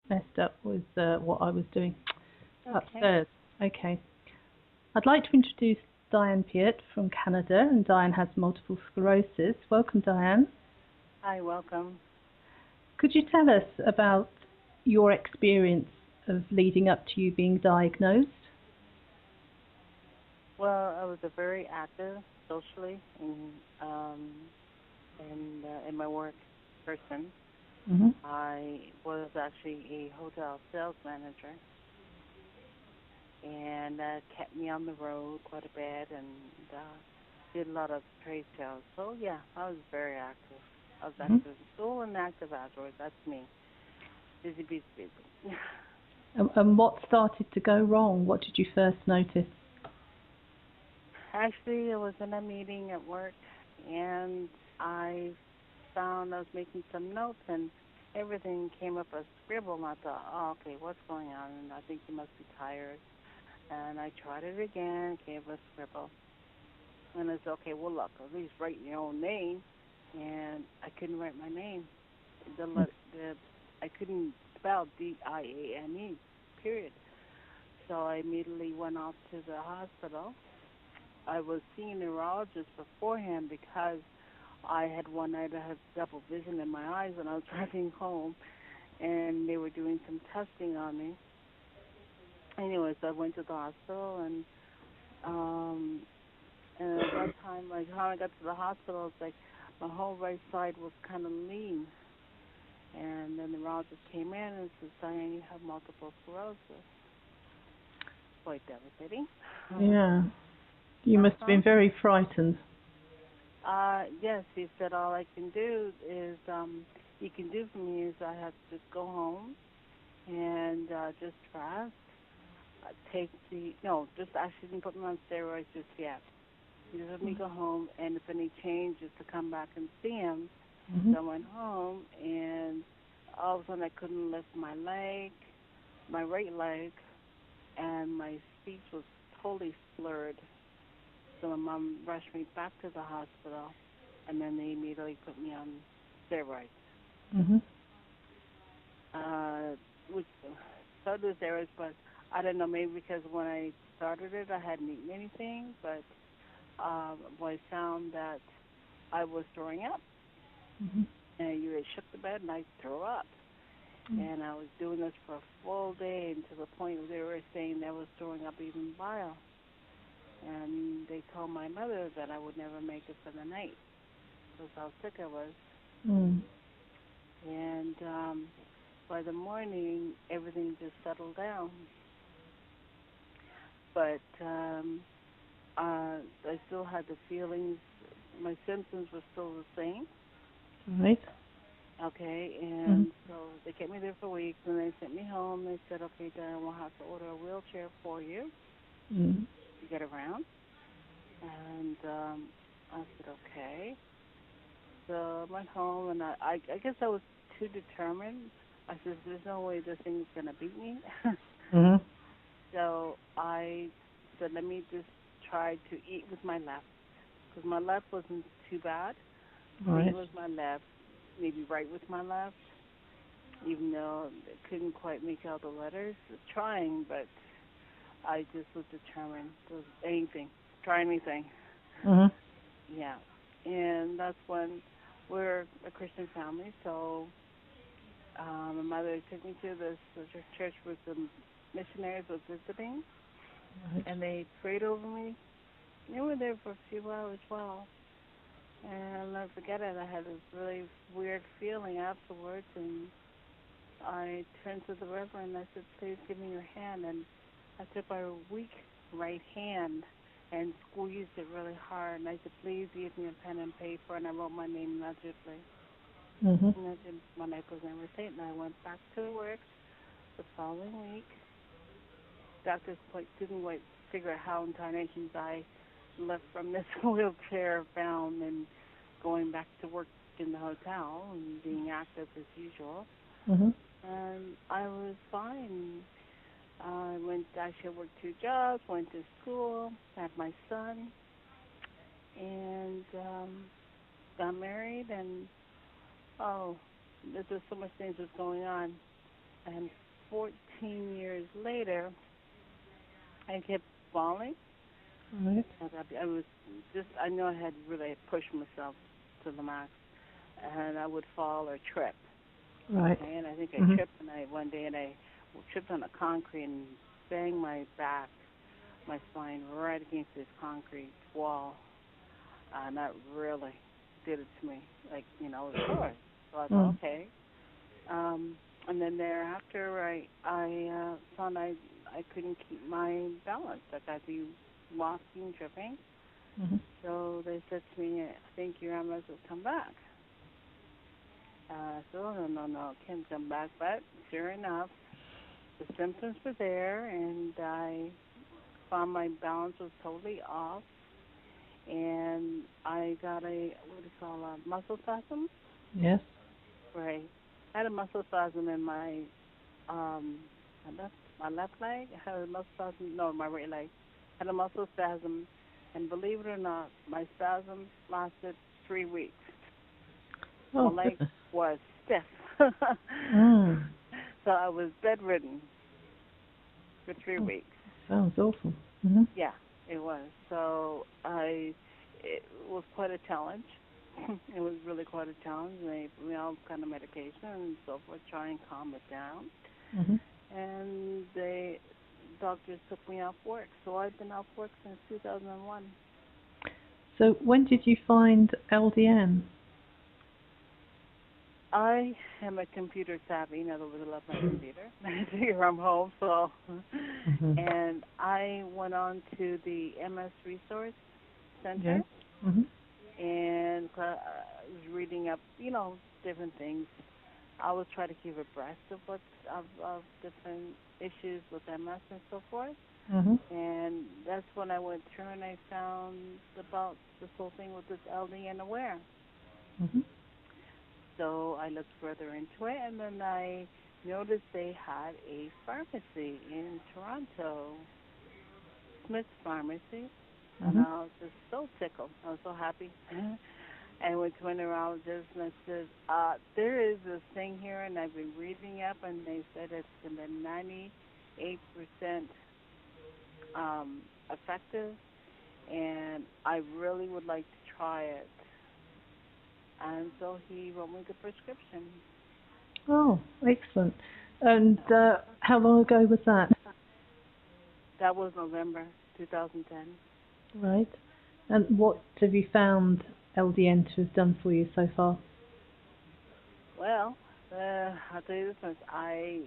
messed up with what I was doing Okay. upstairs. Okay. I'd like to introduce Diane Piet from Canada, and Diane has multiple sclerosis. Welcome, Diane. Hi, welcome. Could you tell us about your experience of leading up to you being diagnosed? Well, I was a very active socially in my work person. Mm-hmm. I was actually a hotel sales manager, and that kept me on the road quite a bit and did a lot of trade sales. So, yeah, I was very active. I was Mm-hmm. active in school and active outdoors. That's me. Busy, busy, busy. And what started to go wrong? What did you first notice? Actually, I was in a meeting at work, and I found I was making some notes, and everything came up as scribble, and I thought, oh, okay, what's going on? And I think you must be tired. And I tried it again, gave a scribble. And I said, okay, well, look, at least write your own name. And I couldn't write my name. I couldn't spell Diane, period. So I immediately went off to the hospital. I was seeing a neurologist beforehand because I had one night I had double vision in my eyes when I was driving home, and they were doing some testing on me. Anyways, I went to the hospital, and at that time, like how I got to the hospital, it's like my whole right side was kind of lean. And then the neurologist came in and said, Diane, you have multiple sclerosis. Quite devastating. Yeah. You must have been very frightened. Yes, he said all I can do is, you can do for me is I have to just go home and just rest. Just actually didn't put me on steroids just yet. He just let me go home, and if any changes to come back and see him. Mm-hmm. So I went home, and all of a sudden I couldn't lift my leg, my right leg, and my speech was totally slurred. So my mom rushed me back to the hospital, and then they immediately put me on steroids. Mm-hmm. Which started with steroids, but I don't know, maybe because when I started it, I hadn't eaten anything, but I found that I was throwing up. Mm-hmm. And you shook the bed, and I threw up. Mm-hmm. And I was doing this for a full day, and to the point where they were saying that I was throwing up even bile. And they told my mother that I would never make it for the night because how sick I was. Mm. And by the morning, everything just settled down. But I still had the feelings. My symptoms were still the same. Right. Okay, Mm-hmm. and so they kept me there for weeks, and they sent me home. They said, okay, Diane, we'll have to order a wheelchair for you Mm-hmm. to get around. And I said, okay. So I went home, and I guess I was too determined. I said, there's no way this thing's going to beat me. Mm-hmm. So I said, let me just try to eat with my left, because my left wasn't too bad. Right. Eat with my left, maybe right with my left, even though I couldn't quite make out the letters. Trying, but I just was determined to anything, try anything. Mm-hmm. Yeah. And that's when we're a Christian family, so my mother took me to this church where some missionaries were visiting, Right. and they prayed over me. They were there for a few hours, well. And I'll never forget it. I had this really weird feeling afterwards, and I turned to the reverend and I said, please give me your hand. And I took my weak right hand and squeezed it really hard. And I said, please give me a pen and paper. And I wrote my name legibly. Mm-hmm. And I did my name was never said. And I went back to work the following week. Doctors didn't quite figure out how in tarnations I left from this wheelchair bound and going back to work in the hotel and being active as usual. Mm-hmm. And I was fine. I actually worked 2 jobs, went to school, had my son, and got married. And, there's just so much things was going on. And 14 years later, I kept falling. Right. I was I know I had really pushed myself to the max, and I would fall or trip. Right. Okay, and I think I Mhm. tripped one day and I tripped on the concrete and banged my back, my spine right against this concrete wall. And that really did it to me. Like, it was sore. So I thought, Mm. okay. And then thereafter, I found I couldn't keep my balance. Like I'd be walking, tripping. Mhm. So they said to me, I think your MS will come back. So no, it can't come back. But sure enough, the symptoms were there, and I found my balance was totally off, and I got what do you call a muscle spasm? Yes. Right. I had a muscle spasm in um my left leg. I had a muscle spasm. No, my right leg. I had a muscle spasm, and believe it or not, my spasm lasted 3 weeks. My Oh leg goodness. was stiff. Mm. So I was bedridden for 3 weeks. Sounds awful. Mhm. Yeah, it was. So it was quite a challenge. It was really quite a challenge. They put me on kind of medication and so forth, try and calm it down. Mhm. And doctors took me off work. So I've been off work since 2001. So when did you find LDN? I am a computer savvy. In other words, I love my computer. Here I'm home, so. Mhm. And I went on to the MS Resource Center, Yes. Mhm. and I was reading up, different things. I was trying to keep abreast of of different issues with MS and so forth. Mhm. And that's when I went through and I found about this whole thing with this LDN aware. Mhm. So I looked further into it, and then I noticed they had a pharmacy in Toronto, Smith's Pharmacy, and Mhm. I was just so tickled. I was so happy. I went to a neurologist, and I said, there is this thing here, and I've been reading up, and they said it's been 98% effective, and I really would like to try it. And so he wrote me the prescription. Oh, excellent. And how long ago was that? That was November 2010. Right. And what have you found LDN to have done for you so far? Well, I'll tell you this much. I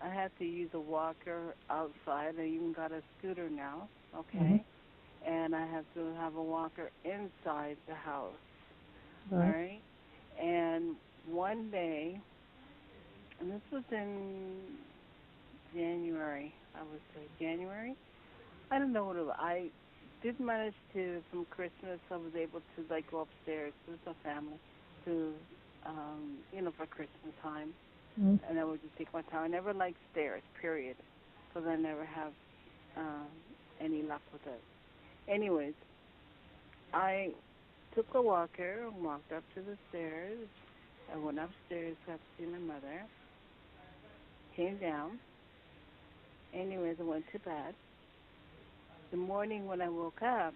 had to use a walker outside. I even got a scooter now, Mhm. okay? And I have to have a walker inside the house, all Right. right? And one day, and this was in January, I would say January. I don't know what it was. I did manage to, from Christmas, I was able to like go upstairs with my family to, for Christmas time, Mm. and I would just take my time. I never liked stairs, period, because I never have um, any luck with it. Anyways, I took a walker and walked up to the stairs. I went upstairs, got to see my mother, came down. Anyways, I went to bed. The morning when I woke up,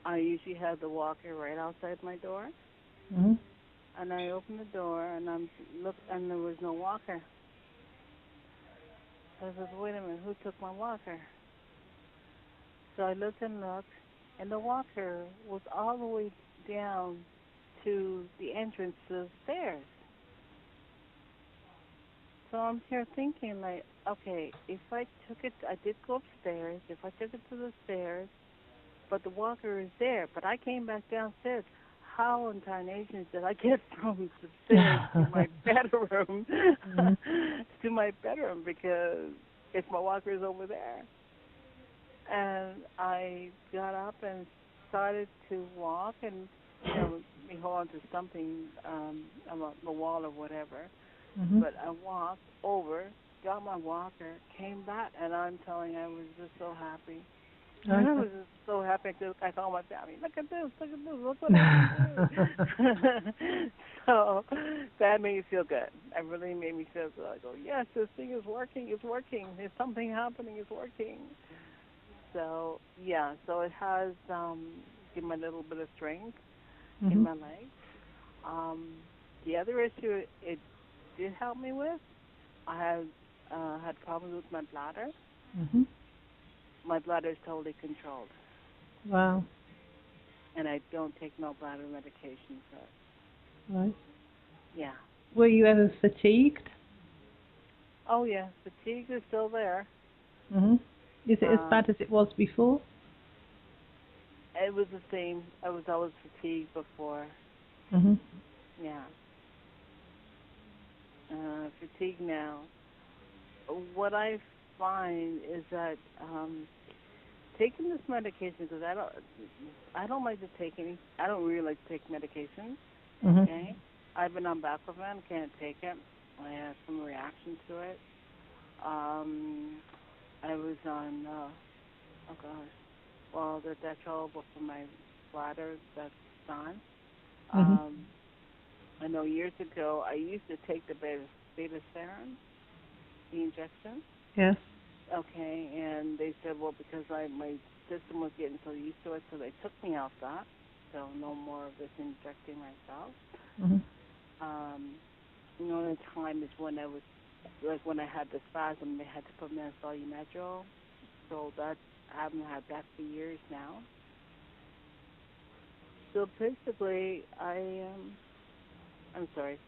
I usually have the walker right outside my door, Mhm. and I opened the door and and there was no walker. So I said, wait a minute, who took my walker? So I looked, and the walker was all the way down to the entrance to the stairs. So I'm here thinking, like, okay, if I took it, I did go upstairs. If I took it to the stairs, but the walker is there, but I came back downstairs. How in tarnations did I get from the stairs to my bedroom Mhm. to my bedroom? Because if my walker is over there, and I got up and started to walk, and we hold on to something about the wall or whatever. Mhm. But I walked over, got my walker, came back, and I'm telling you, I was just so happy. Okay. I was just so happy. I told my family, look at this, look what I can do. So that made me feel good. It really made me feel good. I go, yes, this thing is working. It's working. There's something happening. It's working. So yeah, so it has given me a little bit of strength in my legs. The other issue it did help me with, I have had problems with my bladder. My bladder is totally controlled. Wow. And I don't take no bladder medication for it. Right. Yeah. Were you ever fatigued? Oh yeah, fatigue is still there. Is it as bad as it was before? It was the same. I was always fatigued before. Yeah. Fatigue now. What I find is that taking this medication, because I don't like to take any. I don't really like to take medication. Okay. I've been on Baclofen, can't take it. I have some reaction to it. I was on the Detrol for my bladder. That's gone. I know years ago I used to take the beta-serin, the injection. Yes. Okay, and they said, well, because my system was getting so used to it, so they took me off that. So no more of this injecting myself. The only time is when I was, like when I had the spasm, they had to put me on Solumetro. So I haven't had that for years now. So basically, I'm sorry.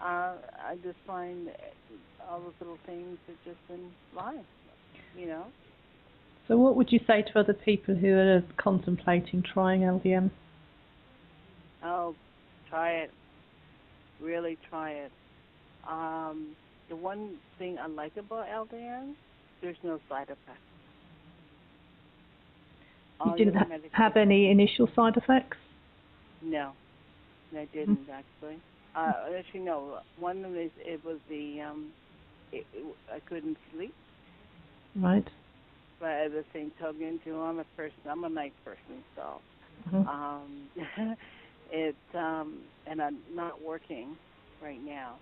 I just find all those little things are just in line, you know. So what would you say to other people who are contemplating trying LDN? Oh, try it. Really try it. The one thing I like about LDN, there's no side effects. You didn't have any initial side effects? No, I didn't actually. Actually, no. One of them is it was I couldn't sleep. Right. But at the same token, too, I'm a night person, so and I'm not working right now.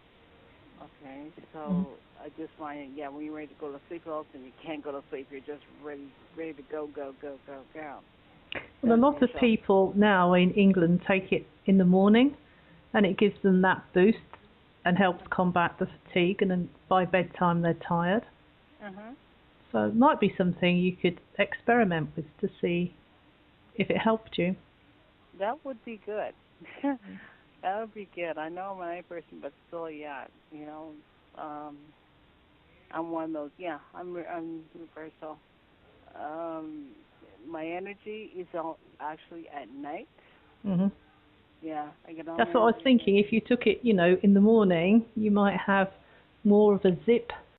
Okay, so I just find when you're ready to go to sleep, all of a sudden you can't go to sleep. You're just ready to go. Well, a lot of people now in England take it in the morning, and it gives them that boost and helps combat the fatigue, and then by bedtime they're tired. So it might be something you could experiment with to see if it helped you. That would be good. That would be good. I know I'm a night person, but still, you know, I'm one of those. Yeah, I'm reversal. My energy is actually at night. Yeah, I That's what I was thinking. If you took it, in the morning, you might have more of a zip